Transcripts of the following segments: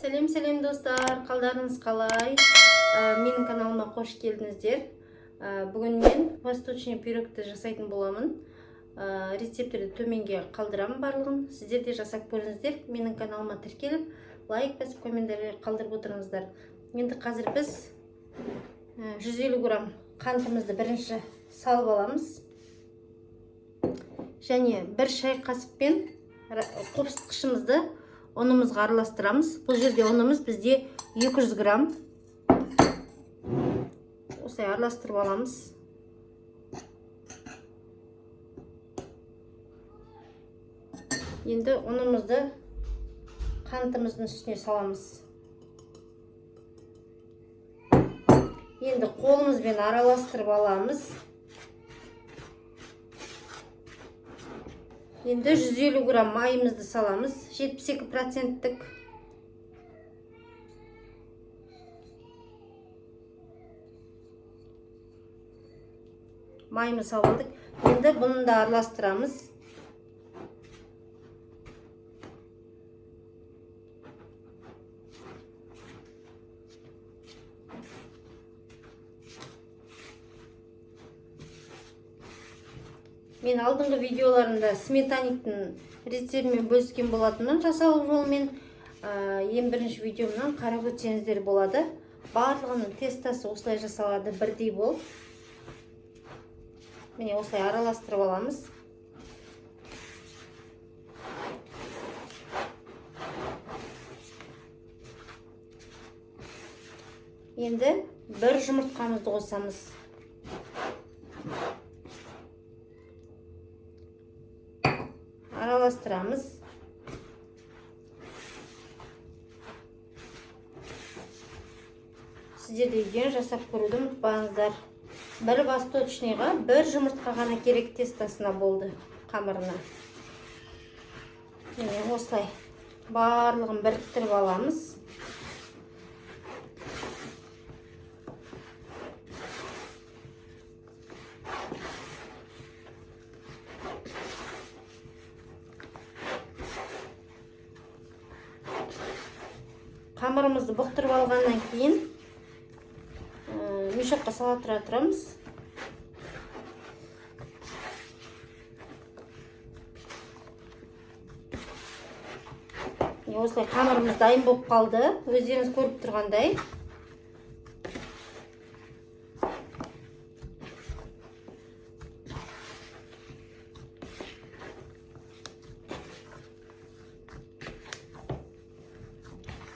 Сәлем достар, қалдарыңыз қалай? Менің каналыма қош келдіңіздер. Бүгін мен восточный пирогты жасайтын боламын. Рецептерді төменге қалдырамын барлығын. Сіздер де жасап көріңіздер. Менің каналыма тіркеліп, лайк басып, комментарий қалдырып отырыңыздар. Енді қазір біз 150 грамм қантымызды бірінші салып аламыз. Және бір шай қасықпен қопсытқышымызды ұнымызға араластырамыз. Бұл жерде ұнымыз бізде 200 грамм. Осылай араластырып аламыз. Енді ұнымызды қантымыздың үстіне саламыз. Енді қолымызбен араластырып аламыз. Енді 150 грамм майымызды саламыз. 72%-тік. Майымыз салып алдық. Енді бұны да араластырамыз. Мен алдыңғы видеоларында сметаниктің рецептімен бөліскен болатынмын жасалу жолымен. Ең бірінші видеомнан қарап өтсеңіздер болады. Барлығының тестасы осылай жасалады, бірдей бол. Міне осылай араластырып аламыз. Енді бір жұмыртқамызды қосамыз. Араластырамыз. Сіздер де үйден жасап көруді ұмытпаңыздар. Бір восточныйға бір жұмыртқа ғана керек тестасына болды, қамырына. Міне осылай барлығын біріктіріп аламыз. Қамырымызды бұқтырып алғаннан кейін мешокқа сала тұрамыз. Осылай қамырымыз дайын болып қалды. Өздеріңіз көріп тұрғандай.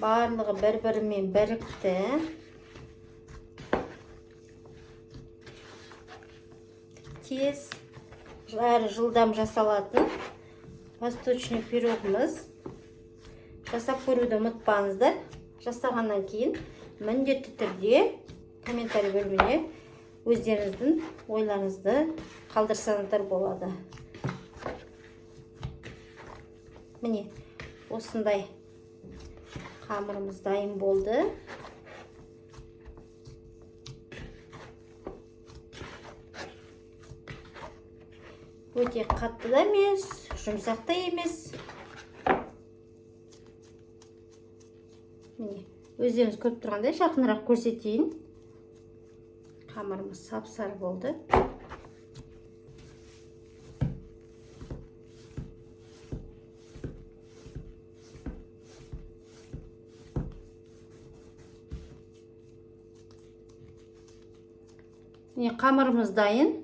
Барлығы бір-бірімен бірікті. Тез, әрі жылдам жасалатын восточный пирогымыз. Жасап көруді ұмытпаңыздар. Жасағаннан кейін міндетті түрде комментарий бөліміне өздеріңіздің ойларыңызды қалдырсаңыздар болады. Міне осындай қамырымыз дайын болды. Өте қатты да емес, жұмсақ та емес. Міне, өздеріңіз көріп тұрғандай жақынырақ көрсетейін. Қамырымыз сап-сары болды. Міне қамырымыз дайын.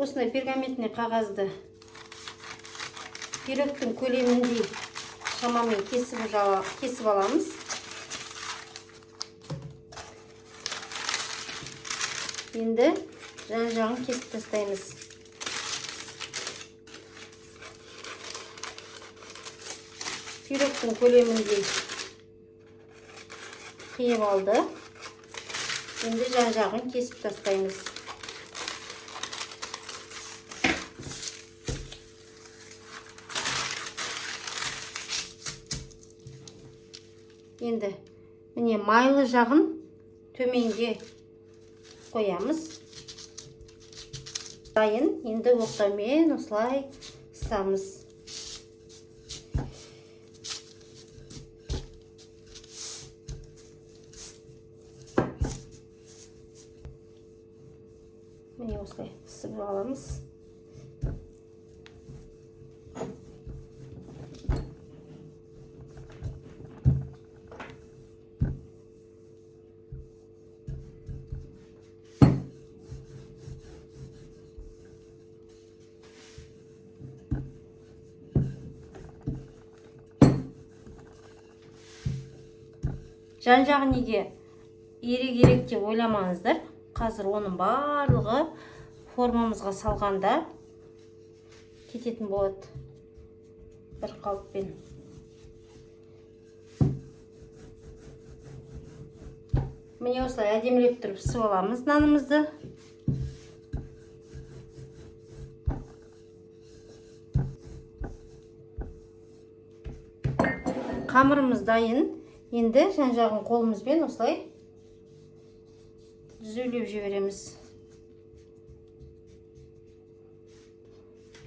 Осындай пергаментный қағазды пирогтың көлеміндей шамамен кесіп аламыз. Енді жан-жағын кесіп тастаймыз. Пирогтың көлеміндей қиып алды. Енді жан-жағын кесіп тастаймыз. Енді міне майлы жағын төменге қоямыз. Дайын. Енді оқтаумен осылай ысамыз. түсіріп аламыз. Жан-жағын неге ерек деп ойламаңыздар. Қазір оның барлығы формамызға салғанда кететін болады бір қалыппен. Міне осылай әдемілеп тұрып пісіп аламыз нанымызды. Қамырымыз дайын. Енді жан-жағын қолымызбен осылай түзулеп жібереміз.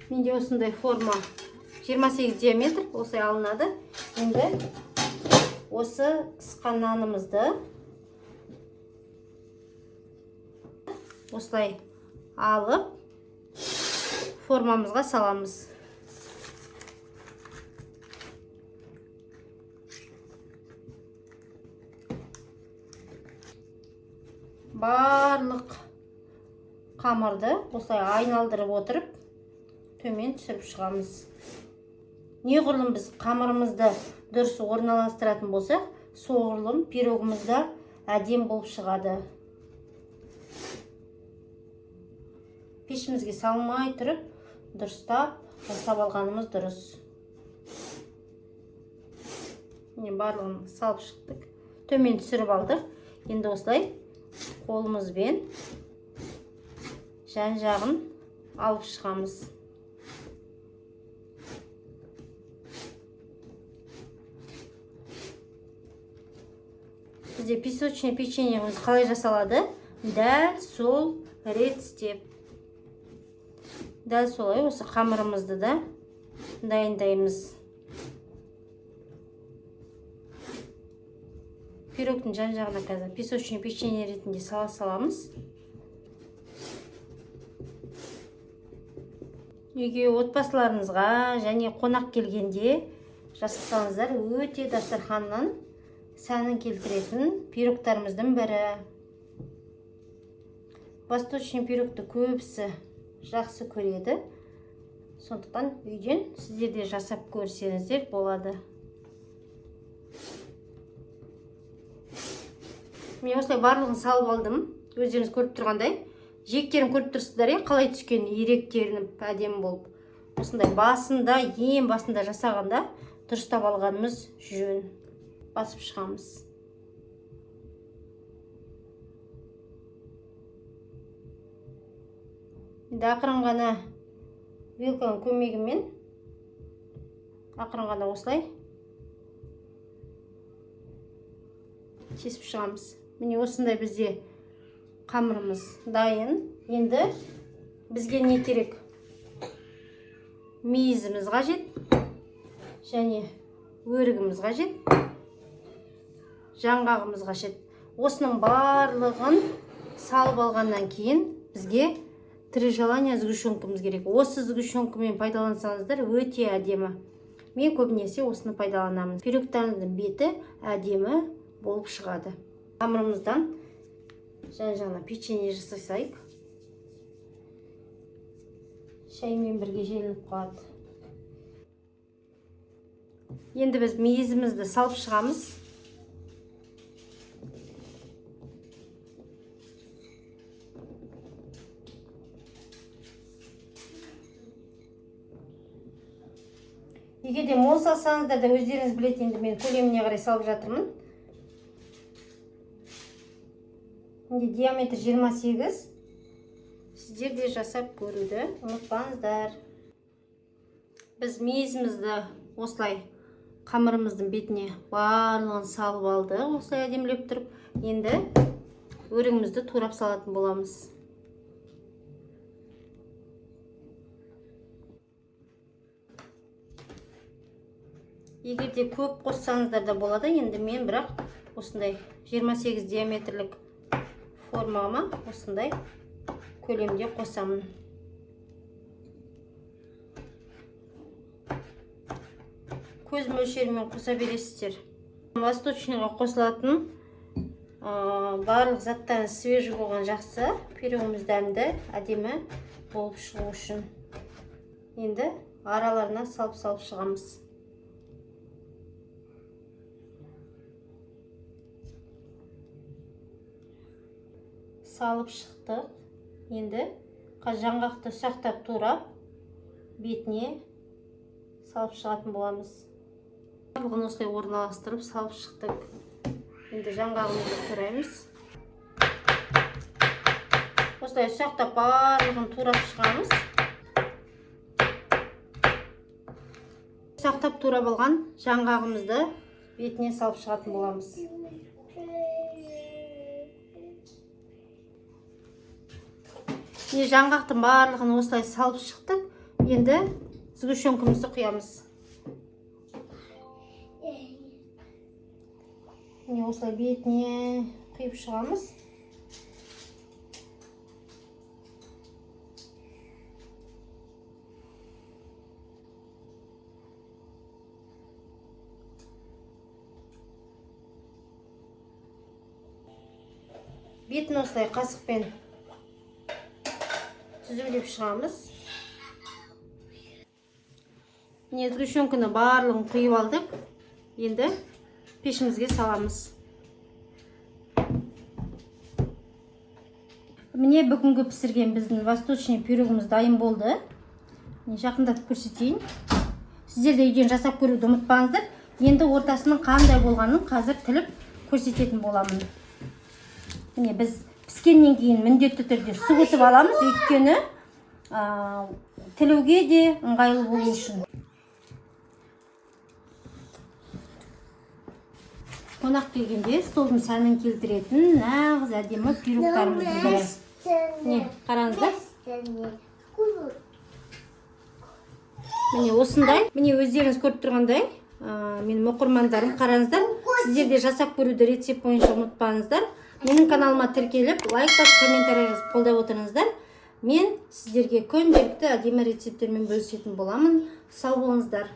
Менде осындай форма 28 диаметр осылай алынады. Енді осы қысқан нанымызды осылай алып формамызға саламыз. Барлық қамырды осылай айналдырып отырып төмен түсіріп шығамыз. Неғұрлым біз қамырымызды дұрыс орналастыратын болсақ, соғұрлым пирогымызда әдем болып шығады. Пешімізге салмай тұрып, дұрыстап жасап алғанымыз дұрыс. Барлығын салып шықтық, төмен түсіріп алдық. Енді осылай қолымызбен жан-жағын алып шығамыз. Бізде песочный печеньеміз қалай жасалады? Дәл сол рецепт. Дәл солай осы қамырымызды да дайындаймыз. Пирогтың жан-жағына қазір песочный печенье ретінде саламыз. Үйге отбасыларыңызға және қонақ келгенде жасасаңыздар, өте дастарханнан сәнін келтіретін пирогтарымыздың бірі. Восточный пирогты көбісі жақсы көреді. Сондықтан үйден сіздер де жасап көрсеңіздер болады. Мен осылай барлығын салып алдым. Өздеріңіз көріп тұрғандай. Жиектерін көріп тұрсыздар, қалай түскен иректерініп әдемі болып. Осындай басында, ең басында жасағанда дұрыстап алғанымыз жөн. Басып шығамыз. Енді ақырын ғана вилканың көмегімен ақырын ғана осылай кесіп шығамыз. Міне осындай бізде қамырымыз дайын. Енді бізге не керек? Мейізіміз қажет және өрігіміз қажет, жаңғағымыз қажет. Осының барлығын салып алғаннан кейін бізге 3 желания сгущенкамыз керек. Осы сгущенкамен пайдалансаңыздар өте әдемі. Мен көбінесе осыны пайдаланамын. Пирогтарымыздың беті әдемі болып шығады. Қамырымыздан жан-жағына печенье жасасайық. Шаймен бірге желініп қалады. Енді біз мейізімізді салып шығамыз. Егер де мол салсаңыздар да өздеріңіз білетін, енді мен көлеміне қарай салып жатырмын. Енді диаметр 28. Сіздер де жасап көруді ұмытпаңыздар. Біз мейізімізді осылай қамырымыздың бетіне барлығын салып алды. Осылай әдемілеп тұрып, енді өрігімізді турап салатын боламыз. Егер де көп қоссаңыздар да болады. Енді мен бірақ осындай 28 диаметрлік формама осындай көлемде қосамын. көз мөлшерімен қоса бересіздер. Восточныйға қосылатын барлық заттарын свежий болған жақсы. Пирогымыз дәмді, әдемі болып шығу үшін. Енді араларына салып шығамыз. Салып шықтық. Енді жаңғақты ұсақтап турап бетіне салып шығатын боламыз. Барлығын осылай орналастырып салып шықтық. Енді жаңғағымызды тураймыз. Осылай ұсақтап барлығын турап шығамыз. Ұсақтап турап алған жаңғағымызды бетіне салып шығатын боламыз. Жаңғақтың барлығын осылай салып шықтық. Енді сгущенкамызды құямыз. Осылай бетіне құйып шығамыз. Бетін осылай қасықпен түзулеп шығамыз. Сгущенканы барлығын құйып алдық. Енді пешімізге саламыз. Міне бүгінгі пісірген біздің восточный пирогымыз дайын болды. Жақындатып көрсетейін. Сіздер де үйден жасап көруді ұмытпаңыздар. Енді ортасының қандай болғанын қазір тіліп көрсететін боламын. Міне біз піскеннен кейін міндетті түрде суытып аламыз, өйткені тілуге де ыңғайлы болу үшін. Қонақ келгенде столдың сәнін келтіретін нағыз әдемі пирогтарымыздың бірі. Міне, қараңыздар. Міне осындай. Міне өздеріңіз көріп тұрғандай, менің оқырмандарым, қараңыздар. Сіздер де жасап көруді рецепт бойынша ұмытпаңыздар. Менің каналыма тіркеліп, лайк басып, комментарий жазып қолдап отырыңыздар. Мен сіздерге күнделікті әдемі рецептермен бөлісетін боламын. Сау болыңыздар.